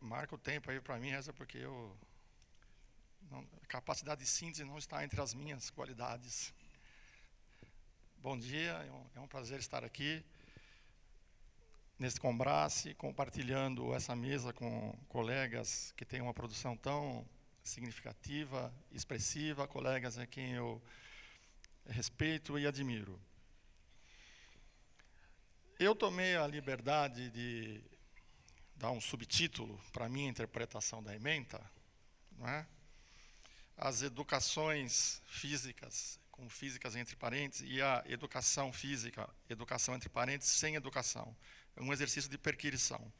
Marca o tempo aí para mim, Reza, porque a capacidade de síntese não está entre as minhas qualidades. Bom dia, é um prazer estar aqui, neste Combrace, compartilhando essa mesa com colegas que têm uma produção tão significativa, expressiva, colegas a quem eu respeito e admiro. Eu tomei a liberdade de dar um subtítulo para a minha interpretação da ementa, não é? As educações físicas, com físicas entre parênteses, e a educação física, educação entre parênteses, sem educação. É um exercício de perquirição.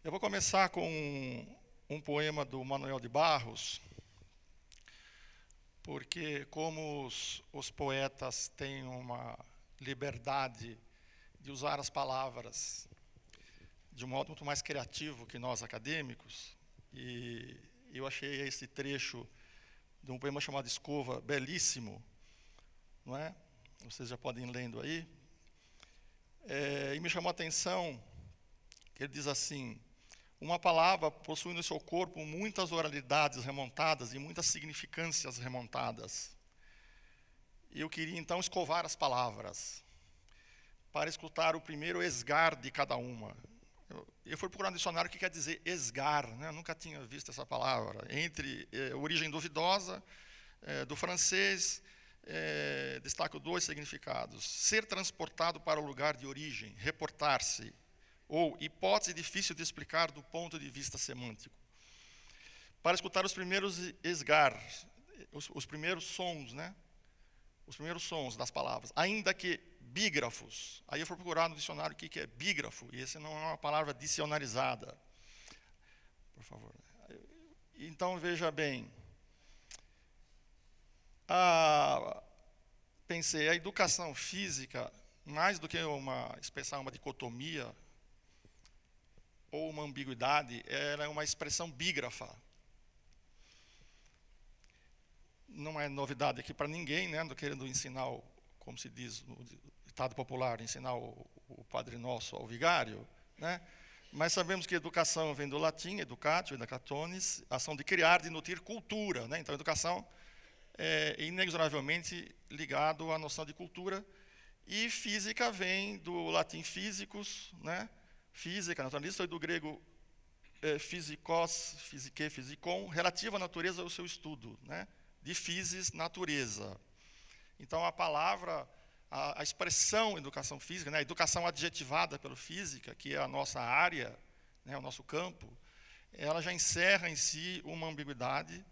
Eu vou começar com um poema do Manuel de Barros, porque como os poetas têm uma liberdade de usar as palavras de um modo muito mais criativo que nós acadêmicos, e eu achei esse trecho de um poema chamado Escova belíssimo, não é? Vocês já podem ir lendo aí. E me chamou a atenção que ele diz assim: uma palavra possui no seu corpo muitas oralidades remontadas e muitas significâncias remontadas. E eu queria então escovar as palavras para escutar o primeiro esgar de cada uma. Eu fui procurar no dicionário o que quer dizer esgar, né? Eu nunca tinha visto essa palavra. Entre origem duvidosa, do francês, destaco dois significados: ser transportado para o lugar de origem, reportar-se, ou hipótese difícil de explicar do ponto de vista semântico. Para escutar os primeiros esgar, os primeiros sons, né? Os primeiros sons das palavras, ainda que bígrafos. Aí eu fui procurar no dicionário o que é bígrafo, e essa não é uma palavra dicionarizada. Por favor. Então, veja bem. Pensei, a educação física, mais do que expressar uma dicotomia ou uma ambiguidade, ela é uma expressão bígrafa. Não é novidade aqui para ninguém, né? Não querendo ensinar, como se diz no ditado popular, ensinar o Padre Nosso ao vigário, né? Mas sabemos que educação vem do latim, educatio, educatonis, ação de criar, de nutrir cultura, né? Então, educação é inexoravelmente ligado à noção de cultura, e física vem do latim physicus, né? Física, naturalista, e do grego physikos, physique, physicon, relativa à natureza ao seu estudo, né? De physis, natureza. Então, a palavra, a expressão educação física, né, a educação adjetivada pela física, que é a nossa área, né, o nosso campo, ela já encerra em si uma ambiguidade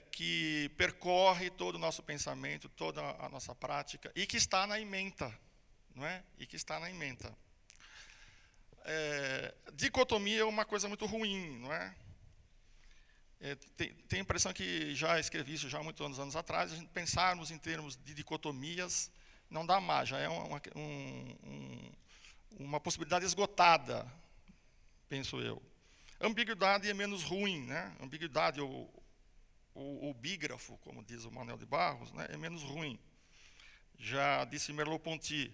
que percorre todo o nosso pensamento, toda a nossa prática, e que está na ementa, não é? E que está na ementa. Dicotomia é uma coisa muito ruim, não é? Tenho a impressão que já escrevi isso já há muitos anos atrás. A gente pensarmos em termos de dicotomias não dá mais, já é uma possibilidade esgotada, penso eu. Ambiguidade é menos ruim, né? Ambiguidade, o bígrafo, como diz o Manuel de Barros, né? É menos ruim. Já disse Merleau-Ponty,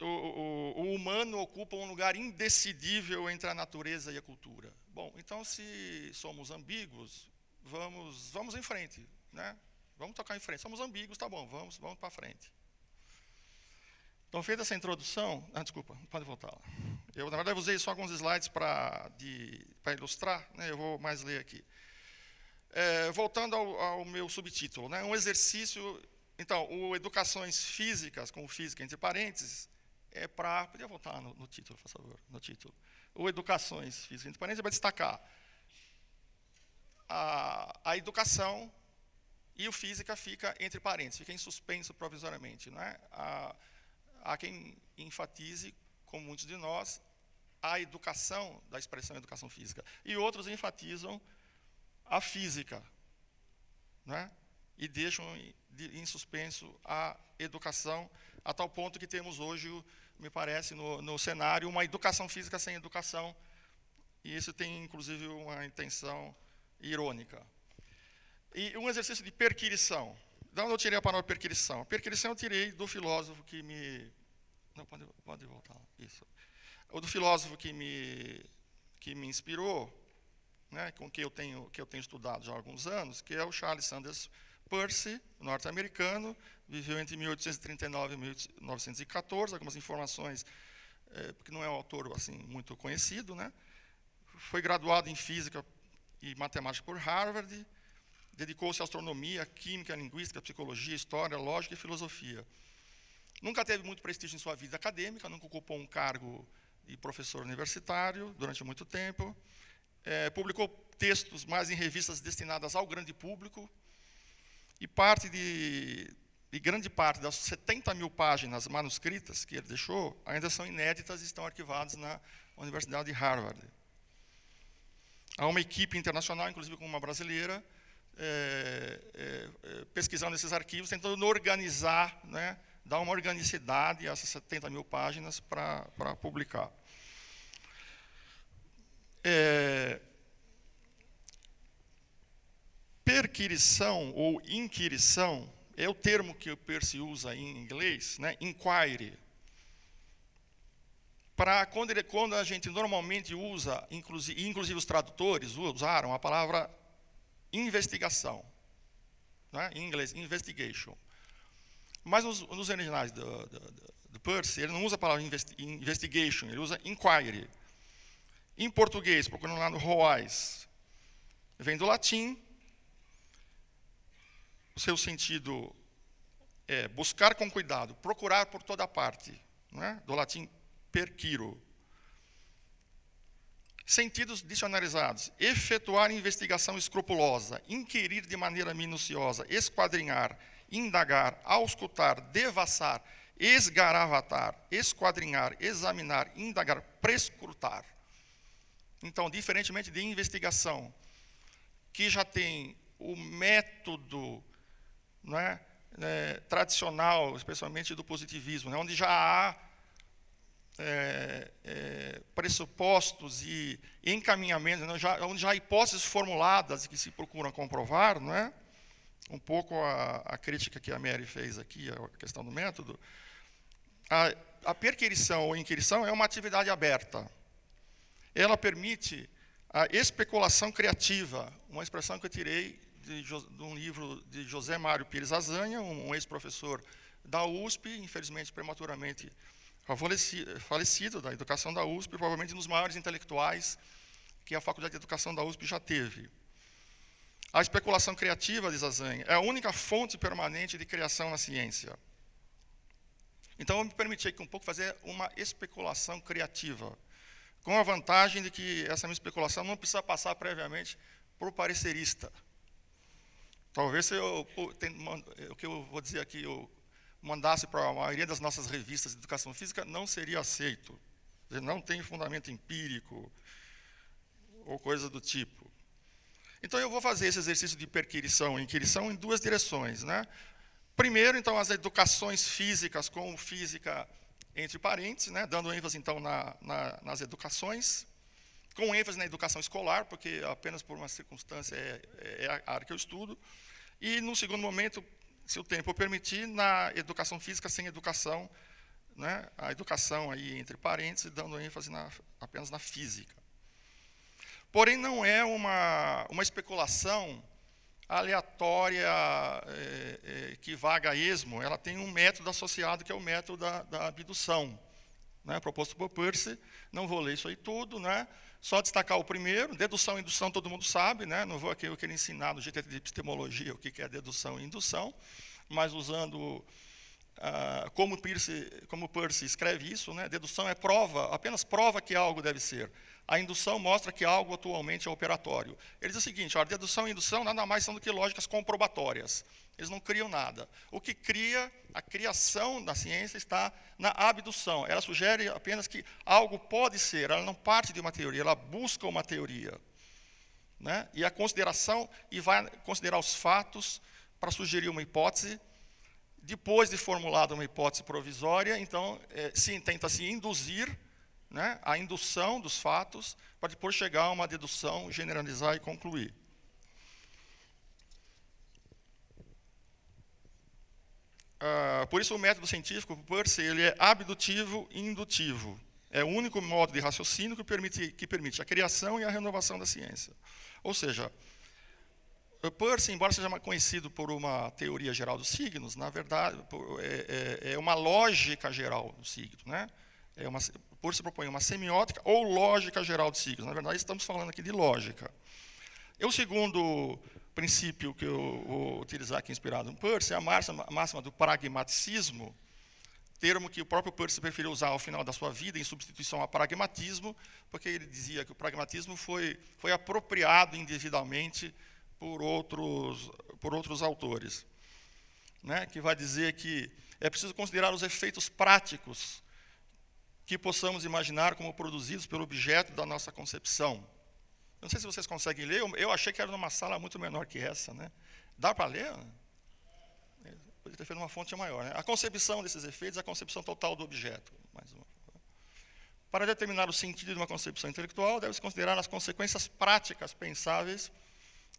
o humano ocupa um lugar indecidível entre a natureza e a cultura. Bom, então, se somos ambíguos, vamos em frente, né? Vamos tocar em frente. Somos ambíguos, tá bom, vamos para frente. Então, feita essa introdução... desculpa, pode voltar lá. Eu, na verdade, usei só alguns slides para ilustrar, né? Eu vou mais ler aqui. Voltando ao meu subtítulo, né? Um exercício... Então, o Educações Físicas, com física entre parênteses, é para... Podia voltar no título, por favor, no título. O Educações Físicas entre parênteses vai destacar a educação, e o física fica entre parênteses, fica em suspenso provisoriamente, não é? Há quem enfatize, como muitos de nós, a educação da expressão educação física, e outros enfatizam a física, não é? E deixam em suspenso a educação, a tal ponto que temos hoje, me parece, no cenário, uma educação física sem educação, e isso tem, inclusive, uma intenção irônica. E um exercício de perquirição. De onde eu tirei a palavra perquirição? A perquirição eu tirei do filósofo que me Não, pode voltar lá. Isso. O do filósofo que me inspirou, né, com que eu tenho estudado já há alguns anos, que é o Charles Sanders Peirce, norte-americano, viveu entre 1839 e 1914, algumas informações, porque não é um autor assim, muito conhecido, né? Foi graduado em Física e Matemática por Harvard, dedicou-se à astronomia, química, linguística, psicologia, história, lógica e filosofia. Nunca teve muito prestígio em sua vida acadêmica, nunca ocupou um cargo de professor universitário durante muito tempo. Publicou textos mais em revistas destinadas ao grande público, e grande parte das 70 mil páginas manuscritas que ele deixou ainda são inéditas e estão arquivadas na Universidade de Harvard. Há uma equipe internacional, inclusive com uma brasileira, pesquisando esses arquivos, tentando organizar, né, dar uma organicidade a essas 70 mil páginas para publicar. Perquirição ou inquirição é o termo que o Peirce usa em inglês, né, inquiry. Quando a gente normalmente usa, inclusive os tradutores usaram a palavra investigação, né, em inglês, investigation. Mas nos originais do Peirce, ele não usa a palavra investigation, ele usa inquiry. Em português, procurando lá no Roais, vem do latim. O seu sentido é buscar com cuidado, procurar por toda parte, né? Do latim perquiro. Sentidos dicionarizados: efetuar investigação escrupulosa, inquirir de maneira minuciosa, esquadrinhar, indagar, auscultar, devassar, esgaravatar, esquadrinhar, examinar, indagar, prescrutar. Então, diferentemente de investigação, que já tem o método, né, tradicional, especialmente do positivismo, né, onde já há pressupostos e encaminhamentos, né, onde já há hipóteses formuladas que se procuram comprovar, não é? Um pouco a crítica que a Mary fez aqui, a questão do método. A perquirição ou inquirição é uma atividade aberta. Ela permite a especulação criativa, uma expressão que eu tirei de um livro de José Mário Pires Azanha, um ex-professor da USP, infelizmente prematuramente falecido da educação da USP, provavelmente um dos maiores intelectuais que a Faculdade de Educação da USP já teve. A especulação criativa, diz Azanha, é a única fonte permanente de criação na ciência. Então, eu me permiti aqui um pouco fazer uma especulação criativa, com a vantagem de que essa minha especulação não precisa passar previamente por um parecerista. Talvez o que eu vou dizer aqui, eu mandasse para a maioria das nossas revistas de educação física, não seria aceito. Não tem fundamento empírico ou coisa do tipo. Então, eu vou fazer esse exercício de perquirição e inquirição em duas direções, né? Primeiro, então, as educações físicas com física entre parênteses, né? Dando ênfase, então, nas educações, com ênfase na educação escolar, porque apenas por uma circunstância é a área que eu estudo, e, no segundo momento, se o tempo permitir, na educação física sem educação, né? A educação, aí, entre parênteses, dando ênfase apenas na física. Porém, não é uma especulação aleatória, que vaga a esmo. Ela tem um método associado, que é o método da abdução, né, proposto por Peirce. Não vou ler isso aí tudo, né? Só destacar o primeiro. Dedução e indução todo mundo sabe, né? Não vou aqui eu querer ensinar no jeito de epistemologia o que é dedução e indução, mas usando como Peirce escreve isso, né? Dedução é prova, apenas prova que algo deve ser. A indução mostra que algo atualmente é operatório. Ele diz o seguinte: a dedução e indução nada mais são do que lógicas comprobatórias. Eles não criam nada. O que cria, a criação da ciência está na abdução. Ela sugere apenas que algo pode ser, ela não parte de uma teoria, ela busca uma teoria, né? E a consideração, e vai considerar os fatos para sugerir uma hipótese. Depois de formulada uma hipótese provisória, então, tenta-se induzir, né, a indução dos fatos, para depois chegar a uma dedução, generalizar e concluir. Por isso o método científico, o Peirce, ele é abdutivo e indutivo. É o único modo de raciocínio que permite a criação e a renovação da ciência. Ou seja, o Peirce, embora seja conhecido por uma teoria geral dos signos, na verdade, é uma lógica geral dos signos. Né? Peirce propõe uma semiótica ou lógica geral dos signos. Na verdade, estamos falando aqui de lógica. E o segundo princípio que eu vou utilizar aqui, inspirado no Peirce, é a máxima do pragmaticismo, termo que o próprio Peirce preferiu usar ao final da sua vida, em substituição ao pragmatismo, porque ele dizia que o pragmatismo foi apropriado indevidamente por outros autores, né, que vai dizer que é preciso considerar os efeitos práticos que possamos imaginar como produzidos pelo objeto da nossa concepção. Não sei se vocês conseguem ler, eu achei que era numa sala muito menor que essa. Né? Dá para ler? Podia ter feito uma fonte maior. Né? A concepção desses efeitos é a concepção total do objeto. Mais uma. Para determinar o sentido de uma concepção intelectual, deve-se considerar as consequências práticas pensáveis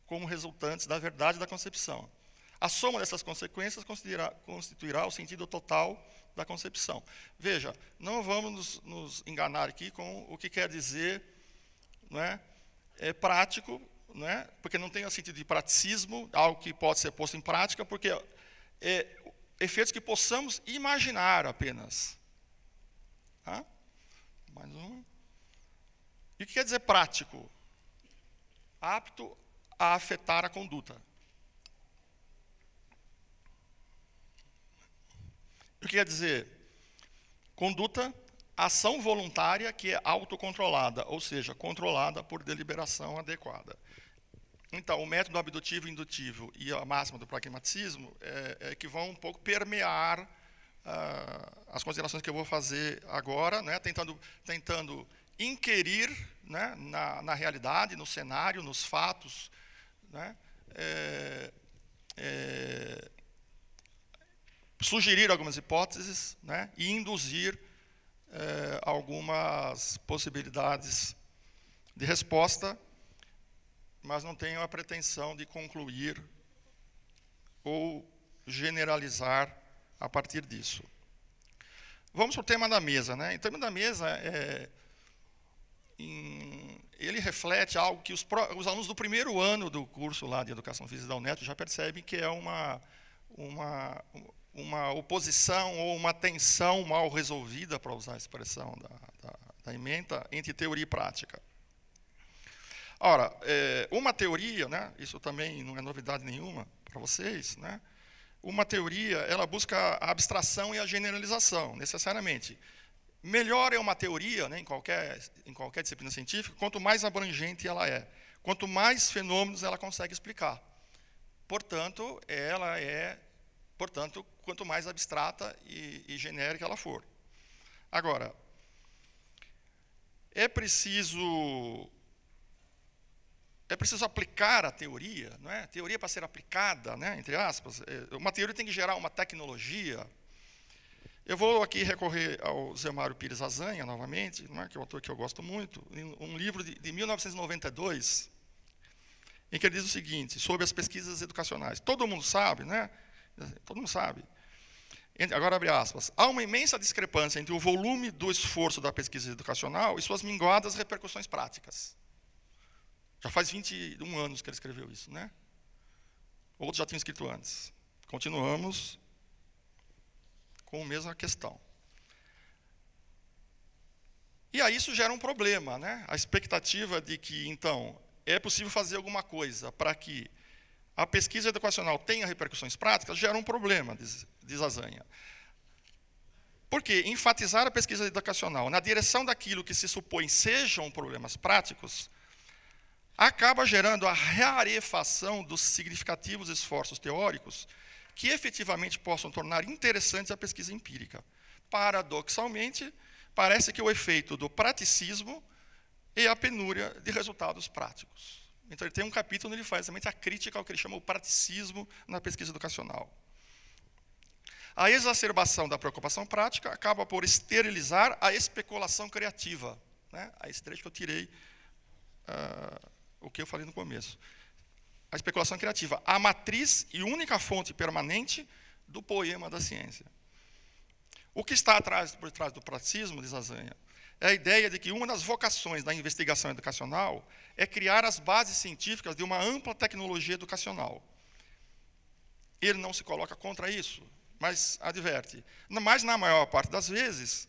como resultantes da verdade da concepção. A soma dessas consequências constituirá o sentido total da concepção. Veja, não vamos nos enganar aqui com o que quer dizer, não é prático, não é? Porque não tem o sentido de praticismo, algo que pode ser posto em prática, porque efeitos que possamos imaginar apenas. Tá? Mais um. E o que quer dizer prático? Apto a afetar a conduta. O que quer dizer? Conduta, ação voluntária que é autocontrolada, ou seja, controlada por deliberação adequada. Então, o método abdutivo e indutivo e a máxima do pragmatismo é que vão um pouco permear as considerações que eu vou fazer agora, né, tentando inquirir, né, na realidade, no cenário, nos fatos, né, sugerir algumas hipóteses, né, e induzir algumas possibilidades de resposta, mas não tenho a pretensão de concluir ou generalizar a partir disso. Vamos para o tema da mesa. Né? O tema da mesa ele reflete algo que os alunos do primeiro ano do curso lá de Educação Física da UNET já percebem que é uma oposição ou uma tensão mal resolvida, para usar a expressão da ementa, entre teoria e prática. Ora, uma teoria, né, isso também não é novidade nenhuma para vocês, né, uma teoria, ela busca a abstração e a generalização, necessariamente. Melhor é uma teoria, né, em qualquer disciplina científica, quanto mais abrangente ela é, quanto mais fenômenos ela consegue explicar. Portanto, quanto mais abstrata e genérica ela for. Agora, é preciso aplicar a teoria, não é? A teoria para ser aplicada, né, entre aspas, uma teoria tem que gerar uma tecnologia. Eu vou aqui recorrer ao Zé Mário Pires Azanha, novamente, não é, que é um autor que eu gosto muito, um livro de 1992, em que ele diz o seguinte, sobre as pesquisas educacionais. Todo mundo sabe, né? Todo mundo sabe. Agora, abre aspas. Há uma imensa discrepância entre o volume do esforço da pesquisa educacional e suas minguadas repercussões práticas. Já faz 21 anos que ele escreveu isso, né? Outros já tinham escrito antes. Continuamos com a mesma questão. E aí isso gera um problema, né? A expectativa de que, então, é possível fazer alguma coisa para que a pesquisa educacional tenha repercussões práticas, gera um problema, diz Azanha. Porque enfatizar a pesquisa educacional na direção daquilo que se supõe sejam problemas práticos acaba gerando a rarefação dos significativos esforços teóricos que efetivamente possam tornar interessante a pesquisa empírica. Paradoxalmente, parece que o efeito do praticismo é a penúria de resultados práticos. Então, ele tem um capítulo onde ele faz exatamente a crítica ao que ele chama o praticismo na pesquisa educacional. A exacerbação da preocupação prática acaba por esterilizar a especulação criativa. Né? A esse trecho que eu tirei o que eu falei no começo. A especulação criativa, a matriz e única fonte permanente do poema da ciência. O que está por trás do praxismo, diz Azanha, é a ideia de que uma das vocações da investigação educacional é criar as bases científicas de uma ampla tecnologia educacional. Ele não se coloca contra isso, mas adverte. Mas, na maior parte das vezes,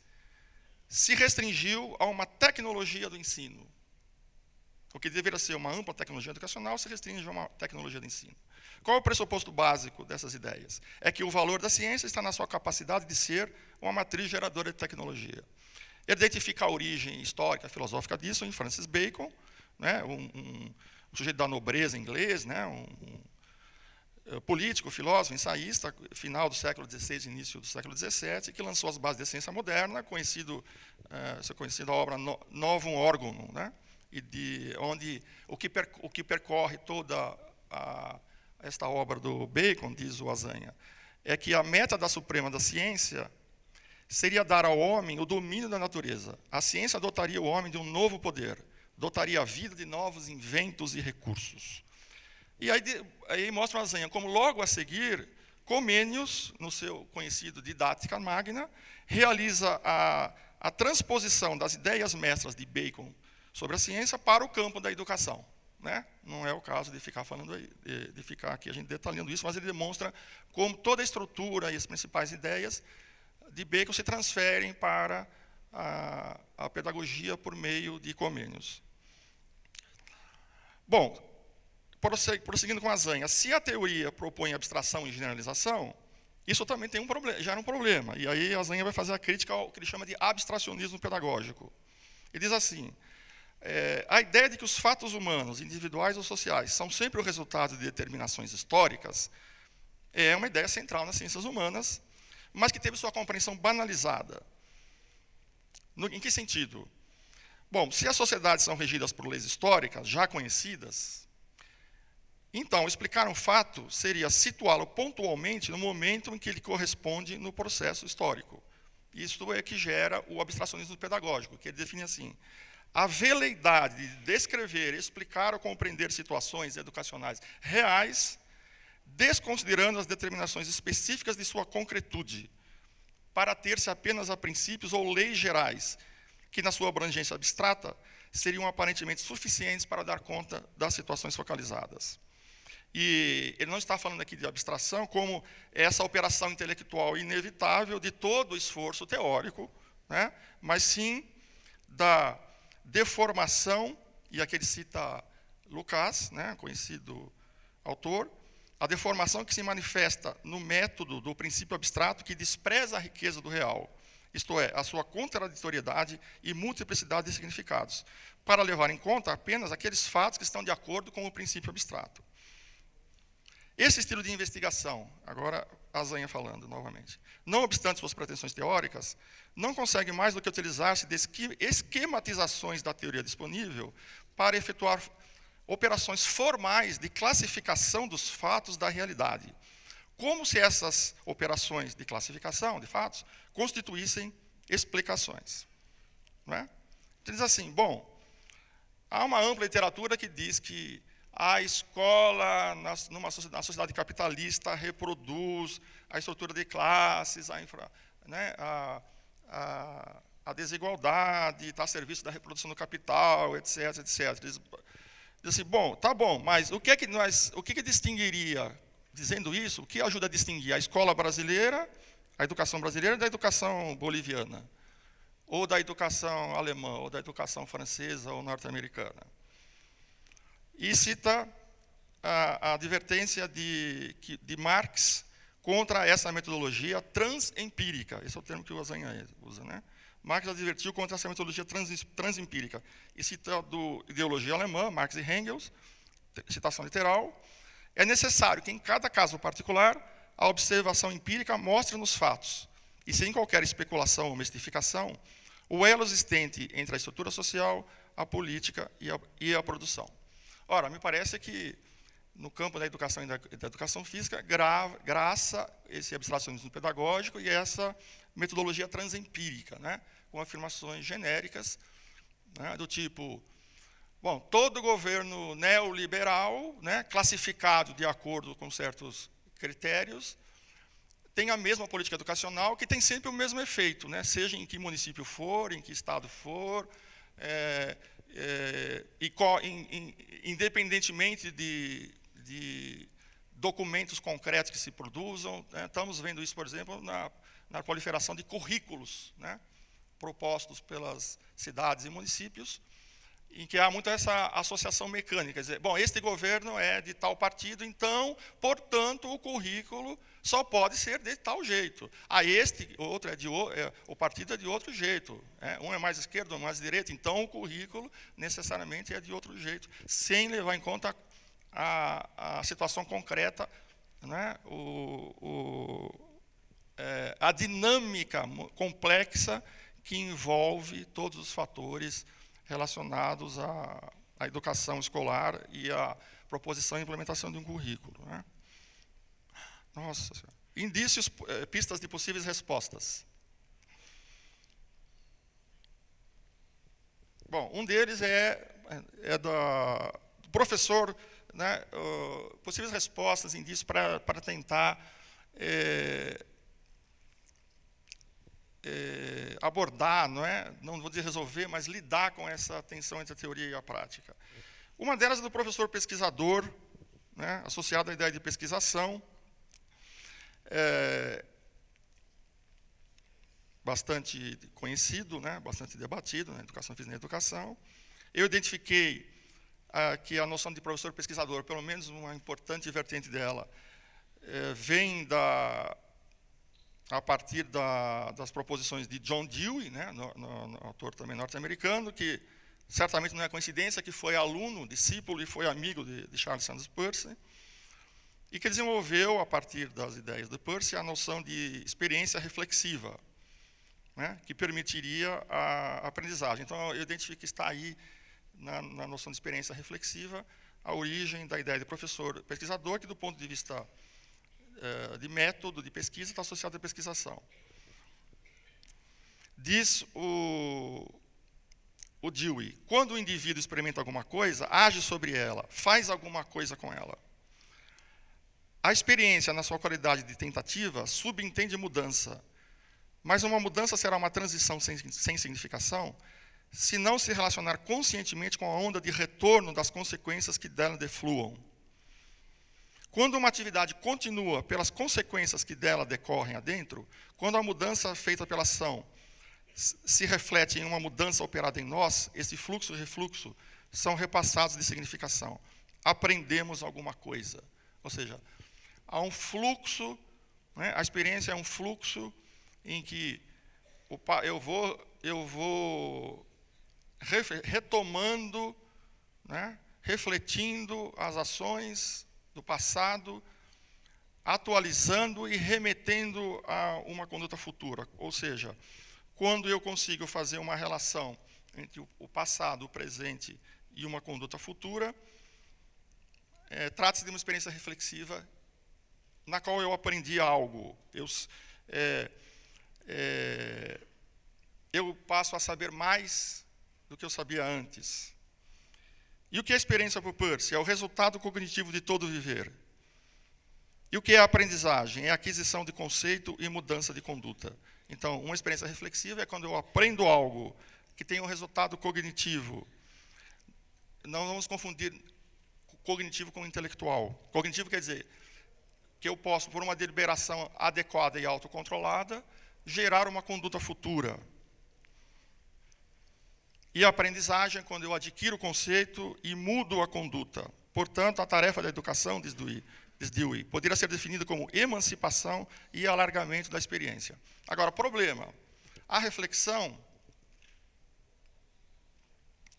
se restringiu a uma tecnologia do ensino. O que deveria ser uma ampla tecnologia educacional se restringe a uma tecnologia de ensino. Qual é o pressuposto básico dessas ideias? É que o valor da ciência está na sua capacidade de ser uma matriz geradora de tecnologia. Ele identifica a origem histórica, filosófica disso em Francis Bacon, né, um sujeito da nobreza inglês, né, político, filósofo, ensaísta, final do século XVI, início do século XVII, que lançou as bases da ciência moderna, conhecida a obra Novum Organum, né, onde o que percorre toda esta obra do Bacon, diz o Azanha, é que a meta da suprema da ciência seria dar ao homem o domínio da natureza. A ciência dotaria o homem de um novo poder, dotaria a vida de novos inventos e recursos. E aí mostra o Azanha como, logo a seguir, Comênios, no seu conhecido Didática Magna, realiza a transposição das ideias mestras de Bacon sobre a ciência para o campo da educação. Né? Não é o caso de ficar falando de ficar aqui a gente detalhando isso, mas ele demonstra como toda a estrutura e as principais ideias de Bacon se transferem para a pedagogia por meio de Comênios. Bom, prosseguindo com Azanha, se a teoria propõe abstração e generalização, isso também tem já era um problema. E aí Azanha vai fazer a crítica ao que ele chama de abstracionismo pedagógico. Ele diz assim: a ideia de que os fatos humanos, individuais ou sociais, são sempre o resultado de determinações históricas é uma ideia central nas ciências humanas, mas que teve sua compreensão banalizada. Em que sentido? Bom, se as sociedades são regidas por leis históricas, já conhecidas, então explicar um fato seria situá-lo pontualmente no momento em que ele corresponde no processo histórico. Isso é que gera o abstracionismo pedagógico, que ele define assim: a veleidade de descrever, explicar ou compreender situações educacionais reais, desconsiderando as determinações específicas de sua concretude, para ter-se apenas a princípios ou leis gerais, que, na sua abrangência abstrata, seriam aparentemente suficientes para dar conta das situações focalizadas. E ele não está falando aqui de abstração como essa operação intelectual inevitável de todo o esforço teórico, né, mas sim da deformação, e aqui ele cita Lucas, né, conhecido autor, a deformação que se manifesta no método do princípio abstrato que despreza a riqueza do real, isto é, a sua contraditoriedade e multiplicidade de significados, para levar em conta apenas aqueles fatos que estão de acordo com o princípio abstrato. Esse estilo de investigação, agora Azanha falando novamente, não obstante suas pretensões teóricas, não consegue mais do que utilizar-se de esquematizações da teoria disponível para efetuar operações formais de classificação dos fatos da realidade, como se essas operações de classificação de fatos constituíssem explicações. Não é? Então, diz assim, bom, há uma ampla literatura que diz que a escola, na sociedade capitalista, reproduz a estrutura de classes, a desigualdade, está a serviço da reprodução do capital, etc., etc. Diz assim, bom, tá bom, mas o que distinguiria, dizendo isso, o que ajuda a distinguir a escola brasileira, a educação brasileira da educação boliviana, ou da educação alemã, ou da educação francesa ou norte-americana? E cita a advertência de Marx contra essa metodologia transempírica. Esse é o termo que o Azanha usa, né? Marx advertiu contra essa metodologia transempírica. E cita do ideologia alemã, Marx e Engels, citação literal: é necessário que, em cada caso particular, a observação empírica mostre nos fatos, e sem qualquer especulação ou mistificação, o elo existente entre a estrutura social, a política e a produção. Ora, me parece que, no campo da educação e da educação física, graça esse abstracionismo pedagógico e essa metodologia transempírica, né, com afirmações genéricas, né, do tipo, bom, todo governo neoliberal, né, classificado de acordo com certos critérios, tem a mesma política educacional, que tem sempre o mesmo efeito, né? Seja em que município for, em que estado for, independentemente de documentos concretos que se produzam, né? Estamos vendo isso, por exemplo, na proliferação de currículos, né? Propostos pelas cidades e municípios, em que há muito essa associação mecânica, quer dizer, bom, este governo é de tal partido, então, portanto, o currículo só pode ser de tal jeito. Outro o partido é de outro jeito. Um é mais esquerdo, um é mais direito, então o currículo necessariamente é de outro jeito, sem levar em conta a situação concreta, né, a dinâmica complexa que envolve todos os fatores relacionados à educação escolar e à proposição e implementação de um currículo, né? Nossa Senhora. Indícios, pistas de possíveis respostas. Bom, um deles é do professor, né, possíveis respostas, indícios para tentar abordar, não vou dizer resolver, mas lidar com essa tensão entre a teoria e a prática. Uma delas é do professor pesquisador, né, associado à ideia de pesquisação, bastante conhecido, né, bastante debatido na educação física e na educação. Eu identifiquei que a noção de professor pesquisador, pelo menos uma importante vertente dela, vem a partir das proposições de John Dewey, né, no autor também norte-americano, que certamente não é coincidência, que foi aluno, discípulo e foi amigo de Charles Sanders Peirce, e que desenvolveu, a partir das ideias de Peirce, a noção de experiência reflexiva, né, que permitiria a aprendizagem. Então, eu identifico que está aí, na noção de experiência reflexiva, a origem da ideia de professor pesquisador, que, do ponto de vista de método de pesquisa, está associado à pesquisação. Diz o Dewey, quando o indivíduo experimenta alguma coisa, age sobre ela, faz alguma coisa com ela. A experiência, na sua qualidade de tentativa, subentende mudança, mas uma mudança será uma transição sem significação se não se relacionar conscientemente com a onda de retorno das consequências que dela defluam. Quando uma atividade continua pelas consequências que dela decorrem adentro, quando a mudança feita pela ação se reflete em uma mudança operada em nós, esse fluxo e refluxo são repassados de significação. Aprendemos alguma coisa. Ou seja, há um fluxo, né, a experiência é um fluxo em que eu vou retomando, né, refletindo as ações do passado, atualizando e remetendo a uma conduta futura. Ou seja, quando eu consigo fazer uma relação entre o passado, o presente e uma conduta futura, trata-se de uma experiência reflexiva na qual eu aprendi algo. Eu passo a saber mais do que eu sabia antes. E o que é a experiência para o Peirce? É o resultado cognitivo de todo viver. E o que é a aprendizagem? É a aquisição de conceito e mudança de conduta. Então, uma experiência reflexiva é quando eu aprendo algo que tem um resultado cognitivo. Não vamos confundir cognitivo com intelectual. Cognitivo quer dizer que eu posso, por uma deliberação adequada e autocontrolada, gerar uma conduta futura. E a aprendizagem é quando eu adquiro o conceito e mudo a conduta. Portanto, a tarefa da educação, diz Dewey, poderia ser definida como emancipação e alargamento da experiência. Agora, problema. A reflexão,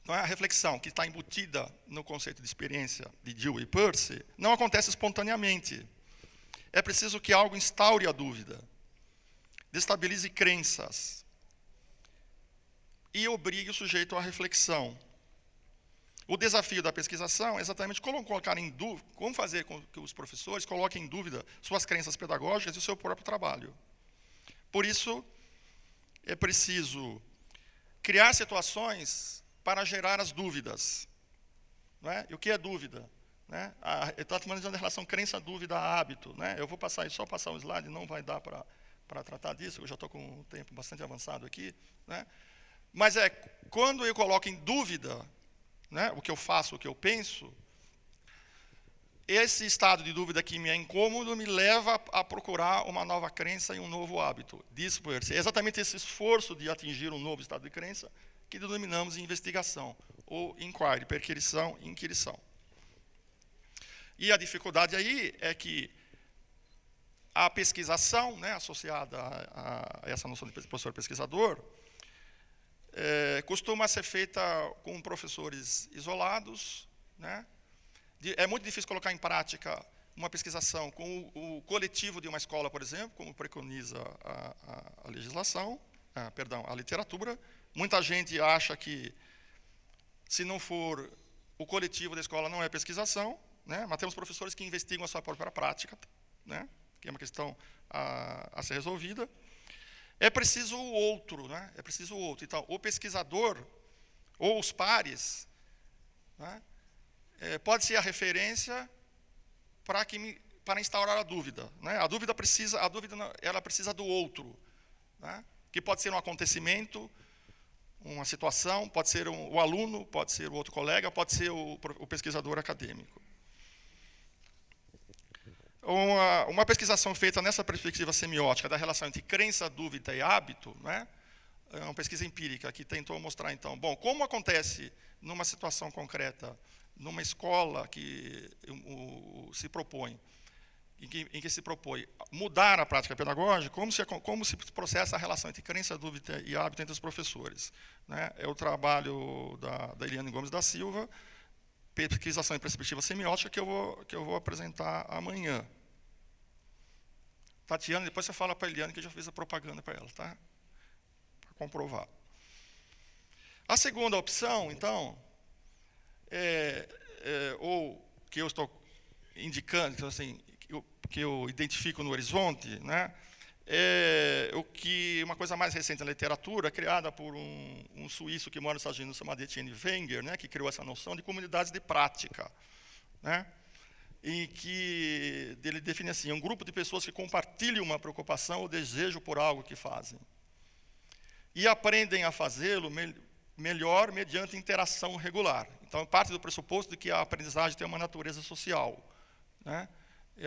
não é a reflexão que está embutida no conceito de experiência de Dewey e Peirce, não acontece espontaneamente. É preciso que algo instaure a dúvida, destabilize crenças, e obrigue o sujeito à reflexão. O desafio da pesquisação é exatamente como colocar em dúvida, como fazer com que os professores coloquem em dúvida suas crenças pedagógicas e o seu próprio trabalho. Por isso, é preciso criar situações para gerar as dúvidas. Não é? E o que é dúvida? né? Eu estou analisando a relação crença-dúvida-hábito, né? Eu vou só passar um slide, não vai dar para tratar disso, eu já estou com um tempo bastante avançado aqui, né? Mas quando eu coloco em dúvida, né, o que eu faço, o que eu penso, esse estado de dúvida que me é incômodo me leva a procurar uma nova crença e um novo hábito. É exatamente esse esforço de atingir um novo estado de crença que denominamos de investigação, ou inquiry, perquisição e inquirição. E a dificuldade aí é que a pesquisação, né, associada a essa noção de professor pesquisador, costuma ser feita com professores isolados, né? É muito difícil colocar em prática uma pesquisação com o coletivo de uma escola, por exemplo, como preconiza a legislação, a literatura. Muita gente acha que, se não for o coletivo da escola, não é pesquisação, né? Mas temos professores que investigam a sua própria prática, né? Que é uma questão a ser resolvida. É preciso o outro, né? É preciso o outro. Então, o pesquisador, ou os pares, né, pode ser a referência para instaurar a dúvida, né? A dúvida ela precisa do outro, né? Que pode ser um acontecimento, uma situação, pode ser o aluno, pode ser o outro colega, pode ser o pesquisador acadêmico. Uma pesquisação feita nessa perspectiva semiótica da relação entre crença, dúvida e hábito, né, é uma pesquisa empírica que tentou mostrar, então, bom, como acontece numa situação concreta, numa escola que se propõe, em que se propõe mudar a prática pedagógica, como se processa a relação entre crença, dúvida e hábito entre os professores, né? É o trabalho da Eliane Gomes da Silva, pesquisação em perspectiva semiótica, que eu vou apresentar amanhã. Tatiana, depois você fala para a Eliane que eu já fiz a propaganda para ela, tá? Para comprovar. A segunda opção, então, ou que eu estou indicando, assim, que eu identifico no horizonte, né, uma coisa mais recente na literatura, criada por um suíço que mora nos Estados Unidos, chamado Etienne Wenger, né, que criou essa noção de comunidades de prática, né, em que ele define assim, um grupo de pessoas que compartilham uma preocupação ou desejo por algo que fazem, e aprendem a fazê-lo melhor mediante interação regular. Então, parte do pressuposto de que a aprendizagem tem uma natureza social, né?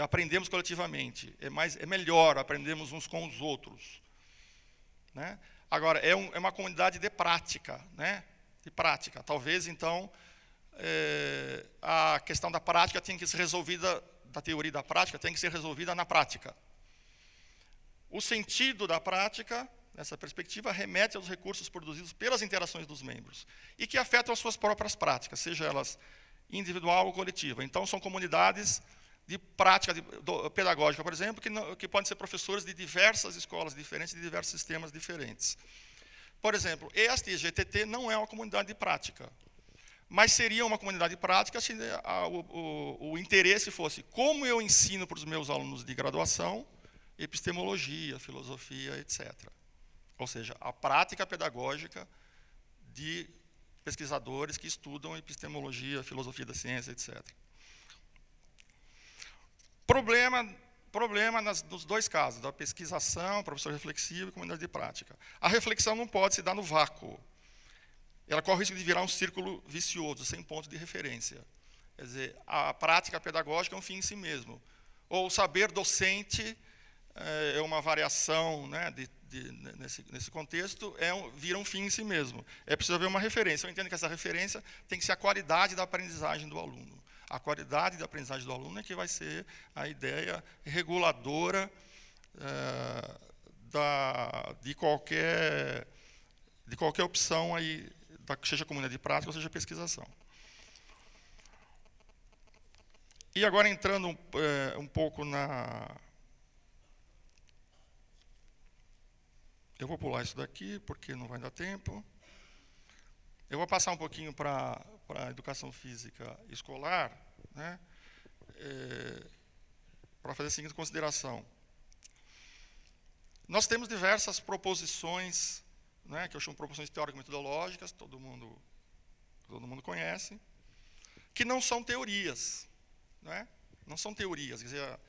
Aprendemos coletivamente, é melhor, aprendemos uns com os outros, né? Agora, é uma comunidade de prática, né? De prática. Talvez, então, a questão da prática tenha que ser resolvida, da teoria da prática, tem que ser resolvida na prática. O sentido da prática, nessa perspectiva, remete aos recursos produzidos pelas interações dos membros e que afetam as suas próprias práticas, seja elas individual ou coletiva. Então, são comunidades de prática pedagógica, por exemplo, que podem ser professores de diversas escolas diferentes, de diversos sistemas diferentes. Por exemplo, este IGTT não é uma comunidade de prática, mas seria uma comunidade de prática se o interesse fosse como eu ensino para os meus alunos de graduação, epistemologia, filosofia, etc. Ou seja, a prática pedagógica de pesquisadores que estudam epistemologia, filosofia da ciência, etc. Problema nos dois casos, da pesquisação, professor reflexivo e comunidade de prática. A reflexão não pode se dar no vácuo. Ela corre o risco de virar um círculo vicioso, sem ponto de referência. Quer dizer, a prática pedagógica é um fim em si mesmo. Ou o saber docente é uma variação, né, nesse contexto, vira um fim em si mesmo. É preciso haver uma referência. Eu entendo que essa referência tem que ser a qualidade da aprendizagem do aluno. A qualidade da aprendizagem do aluno é que vai ser a ideia reguladora de qualquer opção aí, seja comunidade de prática ou seja pesquisação. E agora entrando um pouco eu vou pular isso daqui, porque não vai dar tempo. Eu vou passar um pouquinho para a educação física escolar, né, para fazer a seguinte consideração. Nós temos diversas proposições, né, que eu chamo de proposições teórico-metodológicas, todo mundo conhece, que não são teorias. não são teorias. Quer dizer,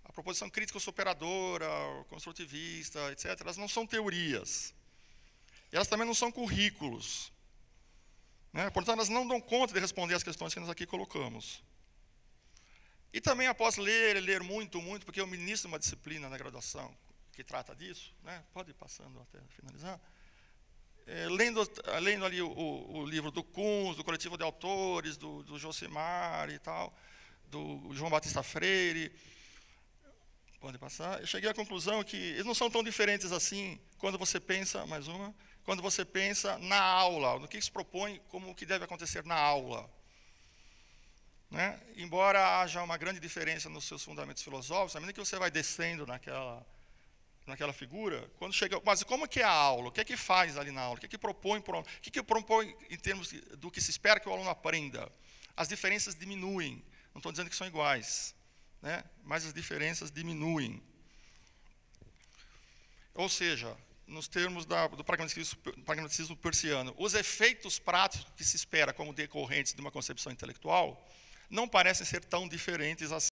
a proposição crítica superadora, construtivista, etc., elas não são teorias. E elas também não são currículos. Portanto, elas não dão conta de responder as questões que nós aqui colocamos. E também, após ler muito, porque eu ministro uma disciplina na graduação que trata disso, pode ir passando até finalizar, lendo ali o livro do Kunz, do coletivo de autores, do Josimar e tal, do João Batista Freire, pode passar, eu cheguei à conclusão que eles não são tão diferentes assim quando você pensa, quando você pensa na aula, no que se propõe como o que deve acontecer na aula. Embora haja uma grande diferença nos seus fundamentos filosóficos, à medida que você vai descendo naquela figura, quando chega, mas como que é a aula? O que é que faz ali na aula? O que é que propõe para o aluno? O que é que propõe em termos do que se espera que o aluno aprenda? As diferenças diminuem. Não estou dizendo que são iguais, mas as diferenças diminuem. Ou seja, nos termos do pragmatismo persiano, os efeitos práticos que se espera como decorrentes de uma concepção intelectual não parecem ser tão diferentes assim.